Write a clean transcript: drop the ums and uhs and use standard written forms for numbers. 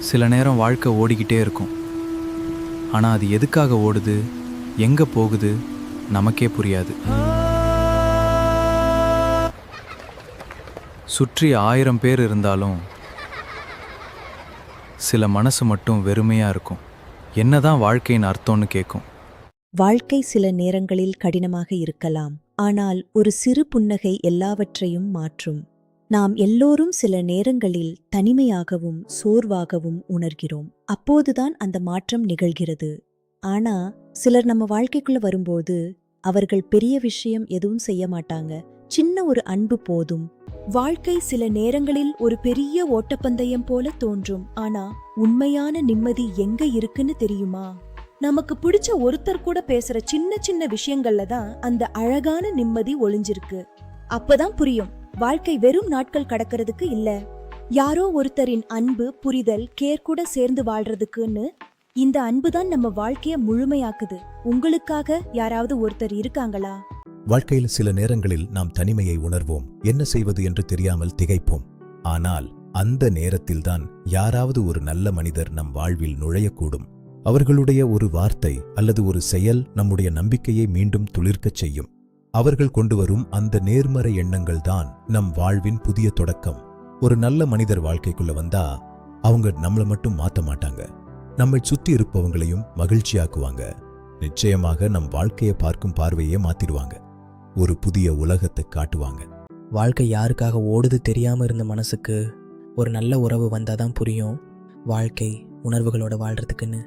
சில நேரம் வாழ்க்கை ஓடிக்கிட்டே இருக்கும். ஆனால் அது எதுக்காக ஓடுது, எங்கே போகுது நமக்கே புரியாது. சுற்றி 1000 பேர் இருந்தாலும் சில மனசு மட்டும் வெறுமையாக இருக்கும். என்னதான் வாழ்க்கையின் அர்த்தம்னு கேட்கும். வாழ்க்கை சில நேரங்களில் கடினமாக இருக்கலாம், ஆனால் ஒரு சிறு புன்னகை எல்லாவற்றையும் மாற்றும். நாம் எல்லோரும் சில நேரங்களில் தனிமையாகவும் சோர்வாகவும் உணர்கிறோம். அப்போதுதான் அந்த மாற்றம் நிகழ்கிறது. ஆனா சிலர் நம்ம வாழ்க்கைக்குள்ள வரும்போது அவர்கள் பெரிய விஷயம் எதுவும் செய்ய மாட்டாங்க. சின்ன ஒரு அன்பு போதும். வாழ்க்கை சில நேரங்களில் ஒரு பெரிய ஓட்டப்பந்தயம் போல தோன்றும். ஆனா உண்மையான நிம்மதி எங்க இருக்குன்னு தெரியுமா? நமக்கு பிடிச்ச ஒருத்தர் கூட பேசுற சின்ன சின்ன விஷயங்கள்ல தான் அந்த அழகான நிம்மதி ஒளிஞ்சிருக்கு. அப்பதான் புரியும், வாழ்க்கை வெறும் நாட்கள் கடக்கிறதுக்கு இல்ல, யாரோ ஒருத்தரின் அன்பு, புரிதல், கேர் கூட சேர்ந்து வாழ்றதுக்குன்னு. இந்த அன்புதான் நம்ம வாழ்க்கைய முழுமையாக்குது. உங்களுக்காக யாராவது ஒருத்தர் இருக்காங்களா? வாழ்க்கையில் சில நேரங்களில் நாம் தனிமையை உணர்வோம், என்ன செய்வது என்று தெரியாமல் திகைப்போம். ஆனால் அந்த நேரத்தில்தான் யாராவது ஒரு நல்ல மனிதர் நம் வாழ்வில் நுழையக்கூடும். அவர்களுடைய ஒரு வார்த்தை அல்லது ஒரு செயல் நம்முடைய நம்பிக்கையை மீண்டும் துளிர்க்கச் செய்யும். அவர்கள் கொண்டு வரும் அந்த நேர்மறை எண்ணங்கள் தான் நம் வாழ்வின் புதிய தொடக்கம். ஒரு நல்ல மனிதர் வாழ்க்கைக்குள்ள வந்தா அவங்க நம்மளை மட்டும் மாத்த மாட்டாங்க, நம்மை சுற்றி இருப்பவங்களையும் மகிழ்ச்சியாக்குவாங்க. நிச்சயமாக நம் வாழ்க்கையை பார்க்கும் பார்வையே மாத்திடுவாங்க. ஒரு புதிய உலகத்தை காட்டுவாங்க. வாழ்க்கை யாருக்காக ஓடுது தெரியாம இருந்த மனசுக்கு ஒரு நல்ல உறவு வந்தாதான் புரியும், வாழ்க்கை உணர்வுகளோட வாழ்றதுக்குன்னு.